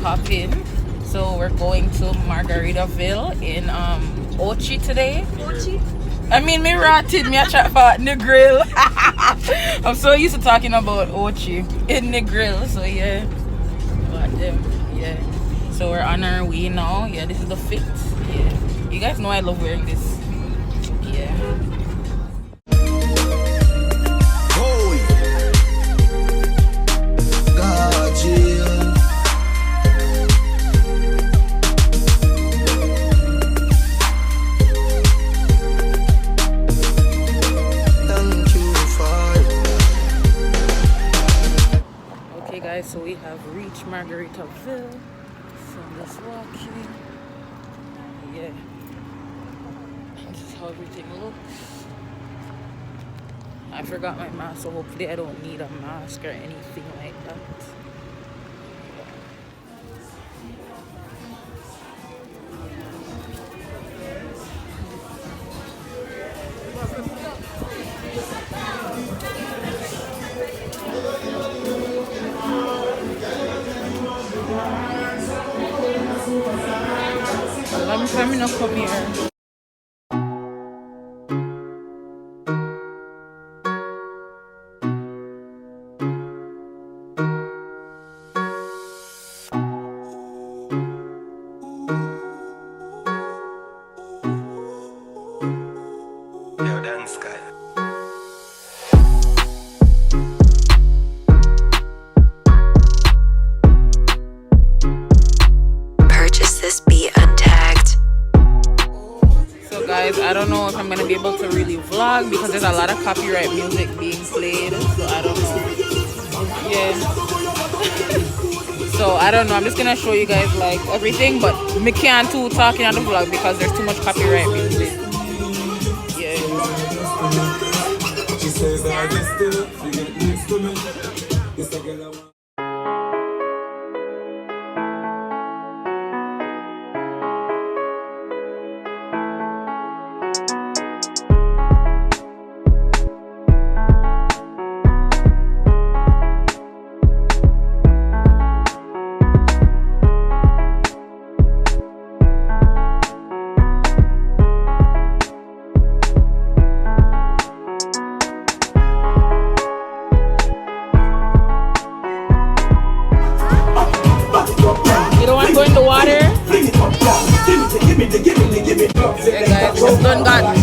pop in. So we're going to Margarittaville in Ochi today. Ochi? I mean, me rotted, me a chat about Negril. I'm so used to talking about Ochi in Negril, so yeah. But yeah. So we're on our way now. Yeah, this is the fit. Yeah. You guys know I love wearing this. Yeah. So we have reached Margarittaville from this walking. Yeah, this is how everything looks. I forgot my mask, so hopefully I don't need a mask or anything like that. I'm coming to come here. I don't know if I'm gonna be able to really vlog because there's a lot of copyright music being played, so I don't know. Yeah. So I don't know. I'm just gonna show you guys like everything, but me can't too talking on the vlog because there's too much copyright music. Yeah.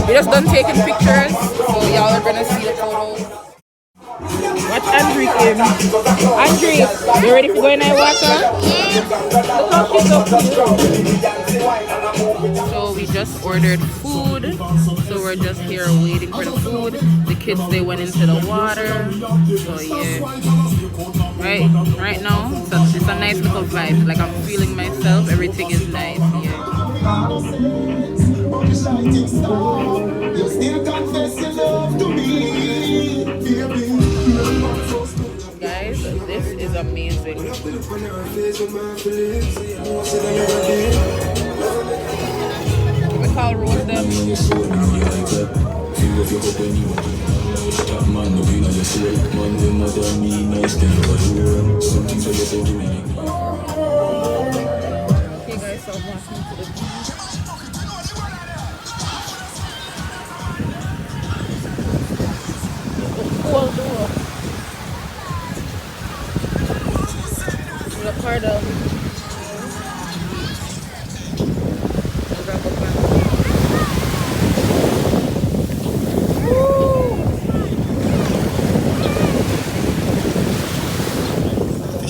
We just done taking pictures, so y'all are gonna see the photos. Watch Andre came. Andre, you ready for going in water? Look how she's so cute. So we just ordered food, so we're just here waiting for the food. The kids, they went into the water, so yeah. Right now, so it's a nice little vibe. Like I'm feeling myself, everything is nice, yeah. Shining star, you still confess your love to me, guys. This is amazing. We call roast them. Okay guys, so I'm walking to the beach. Part of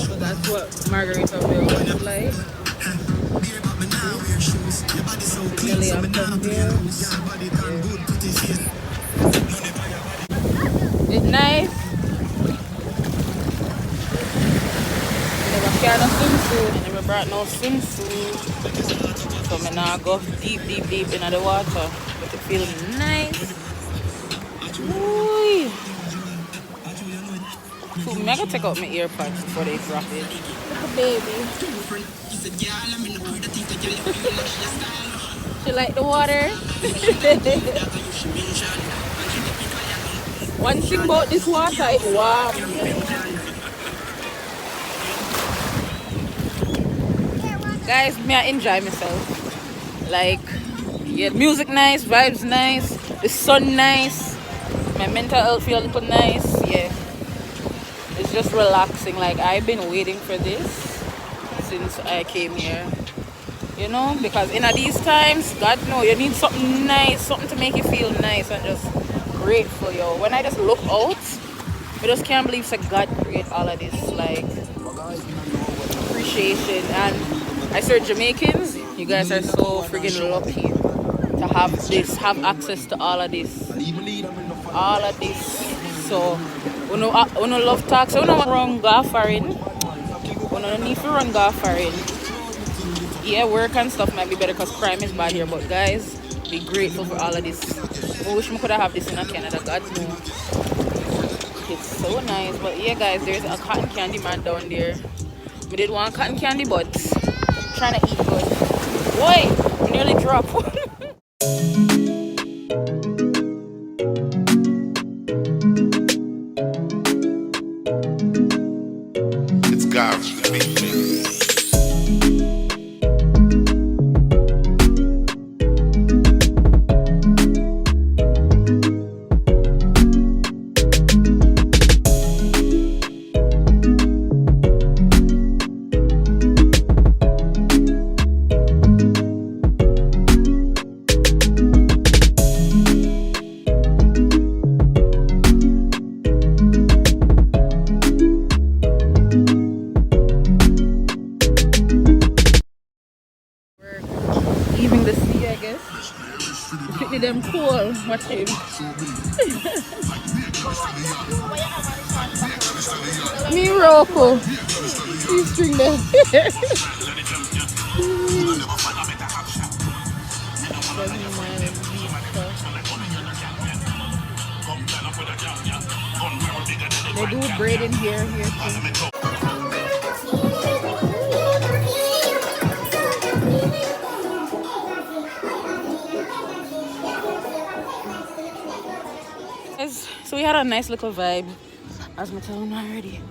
so that's what Margarittaville looks like. Really up there. It's nice. I never brought no swimsuit, so I'm now go deep in the water, but it feels nice. Ooh. So I'm gonna take out my earpods before they drop it. Look at baby. She like the water. One thing about this water, it's warm. guys, me I enjoy myself. Like, yeah, music nice, vibes nice, the sun nice, my mental health feel a little nice. Yeah, it's just relaxing. Like, I've been waiting for this since I came here, you know, because in these times, God know, you need something nice, something to make you feel nice and just grateful, yo. When I just look out, I just can't believe that God created all of this, like, appreciation. And I swear, Jamaicans, you guys are so friggin' lucky to have this, have access to all of this. So, when you love tax, when you run gaffering, when you need to run gaffering, yeah, work and stuff might be better because crime is bad here. But guys, be grateful for all of this. I wish we could have this in Canada. God knows. It's so nice. But yeah, guys, there's a cotton candy man down there. We did want cotton candy, but trying to eat good. Boy, we nearly dropped. It's God's big thing. Leaving the sea, I guess. Picnic them cool. Watch him. Me Rocco. You string them. They do braiding here too. So we had a nice little vibe, as my town already.